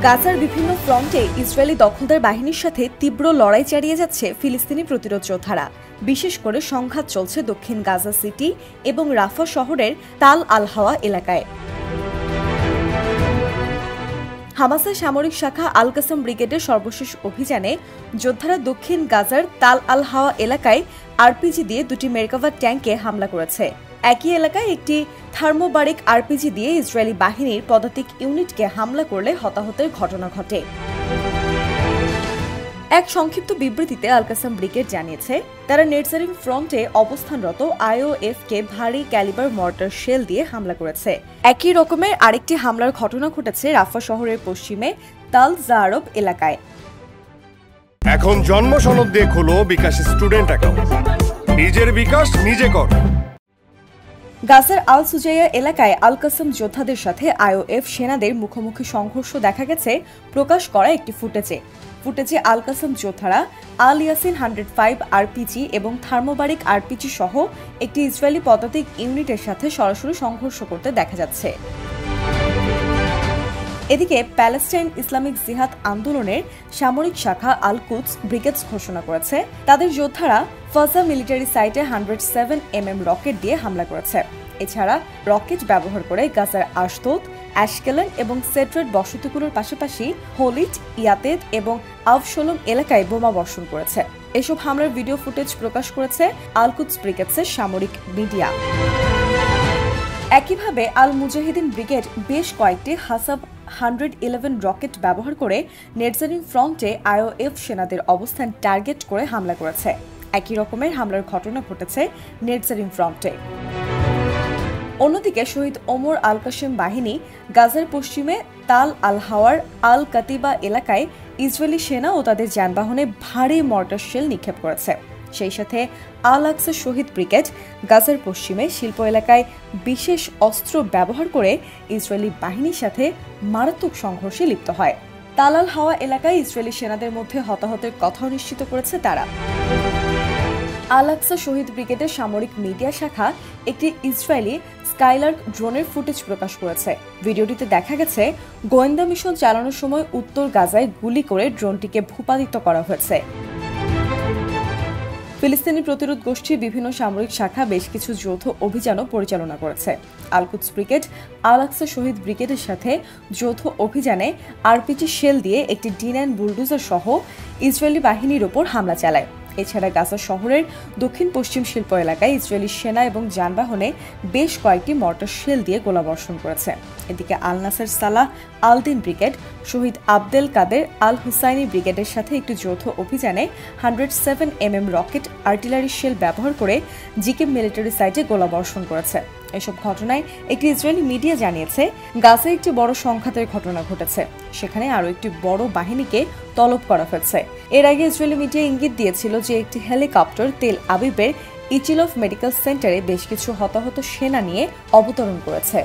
গাজার বিভিন্ন ফ্রন্টে ইসরায়েলি দখলদার বাহিনীর সাথে তীব্র লড়াই চালিয়ে যাচ্ছে ফিলিস্তিনি প্রতিরোধ যোদ্ধারা। বিশেষ করে সংঘাত চলছে দক্ষিণ গাজা সিটি এবং রাফা শহরের তাল আল হাওয়া এলাকায়। হামাসের সামরিক শাখা আল কাসাম ব্রিগেডের সর্বশেষ অভিযানে যোদ্ধারা দক্ষিণ গাজার তাল আল হাওয়া এলাকায় আরপিজি দিয়ে দুটি মেরকাভা ট্যাঙ্কে হামলা করেছে। একই এলাকায় একটি থার্মোবারিক আরপিজি দিয়ে ইসরায়েলি বাহিনীর পদাতিক ইউনিটকে হামলা করলে হতাহতের ঘটনা ঘটে। এক সংক্ষিপ্ত বিবৃতিতে আল কাসাম ব্রিগেড জানিয়েছে, তারা নেটজারিং ফ্রন্টে অবস্থানরত আইওএফকে ভারী ক্যালিবার মর্টার শেল দিয়ে হামলা করেছে। একই রকমের আরেকটি হামলার ঘটনা ঘটেছে রাফা শহরের পশ্চিমে তাল জারব এলাকায়। এখন জন্ম সনদ দিয়ে খোলো বিকাশ স্টুডেন্ট অ্যাকাউন্ট। নিজের বিকাশ নিজে কর। গাজার আল সুজাইয়া এলাকায় আল কাসাম যোদ্ধাদের সাথে আইওএফ সেনাদের মুখোমুখি সংঘর্ষ দেখা গেছে প্রকাশ করা একটি ফুটেজে আল কাসাম যোদ্ধারা আল ইয়াসিন 105 আরপিজি এবং থার্মোবারিক আরপিজি সহ একটি ইসরায়েলি পদাতিক ইউনিটের সাথে সরাসরি সংঘর্ষ করতে দেখা যাচ্ছে। এদিকে প্যালেস্টাইন ইসলামিক জিহাদ আন্দোলনের সামরিক শাখা আল কুদস ব্রিগেডস ঘোষণা করেছে, তাদের যোদ্ধারা ফাজা মিলিটারি সাইটে 107mm রকেট দিয়ে হামলা করেছে। এছাড়া রকেট ব্যবহার করে গাজার আশদোদ, অ্যাশকেলন এবং সেট্রেট বসতিগুলোর পাশাপাশি হোলিট, ইয়াতেদ এবং আভশোলম এলাকায় বোমা বর্ষণ করেছে। এসব হামলার ভিডিও ফুটেজ প্রকাশ করেছে আল কুদস ব্রিগেডসের সামরিক মিডিয়া। একইভাবে আল মুজাহিদিন ব্রিগেড বেশ কয়েকটি হাসাব 111 রকেট ব্যবহার করে নেটজারিং ফ্রন্টে আইওএফ সেনাদের অবস্থান টার্গেট করে হামলা করেছে। একই রকমের হামলার ঘটনা ঘটেছে নেটজারিং ফ্রন্টে। অন্যদিকে শহীদ ওমর আল কাশেম বাহিনী গাজার পশ্চিমে তাল আল হাওয়ার আল কাতিবা এলাকায় ইসরায়েলি সেনা ও তাদের যানবাহনে ভারী মর্টার শেল নিক্ষেপ করেছে। সেই সাথে আল আকসা শহীদ ব্রিগেড গাজার পশ্চিমে শিল্প এলাকায় বিশেষ অস্ত্র ব্যবহার করে ইসরায়েলি বাহিনীর সাথে মারাত্মক সংঘর্ষে লিপ্ত হয়। তাল আল হাওয়া এলাকায় ইসরায়েলি সেনাদের মধ্যে হতাহতের কথাও নিশ্চিত করেছে তারা। আল আকসা শহীদ ব্রিগেডের সামরিক মিডিয়া শাখা একটি ইসরায়েলি স্কাইলার্ক ড্রোনের ফুটেজ প্রকাশ করেছে। ভিডিওটিতে দেখা গেছে গোয়েন্দা মিশন চালানোর সময় উত্তর গাজায় গুলি করে ড্রোনটিকে ভূপাতিত করা হয়েছে। ফিলিস্তিনি প্রতিরোধ গোষ্ঠীর বিভিন্ন সামরিক শাখা বেশ কিছু যৌথ অভিযানও পরিচালনা করেছে। আল কুদস ব্রিগেড আল আকসা শহীদ ব্রিগেডের সাথে যৌথ অভিযানে আরপিজি শেল দিয়ে একটি D9 বুলডোজার সহ ইসরায়েলি বাহিনীর ওপর হামলা চালায়। এছাড়া গাজা শহরের দক্ষিণ পশ্চিম শিল্প এলাকায় ইসরায়েলি সেনা এবং যানবাহনে বেশ কয়েকটি মর্টার শেল দিয়ে গোলাবর্ষণ করেছে। এদিকে আল নাসার সালাহ আল দিন ব্রিগেড শহীদ আবদেল কাদের আল হুসাইনি ব্রিগেডের সাথে একটি যৌথ অভিযানে 107mm রকেট আর্টিলারি শেল ব্যবহার করে জিকিম মিলিটারি সাইটে গোলাবর্ষণ করেছে। এসব ঘটনায় একটি ইসরায়েলি মিডিয়া জানিয়েছে, গাজায় একটি বড় সংঘাতের ঘটনা ঘটেছে, সেখানে আরও একটি বড় বাহিনীকে তলব করা হয়েছে। এর আগে ইসরায়েলি মিডিয়া ইঙ্গিত দিয়েছিল যে একটি হেলিকপ্টার তেল আবিবের ইচিলফ মেডিকেল সেন্টারে বেশ কিছু হতাহত সেনা নিয়ে অবতরণ করেছে।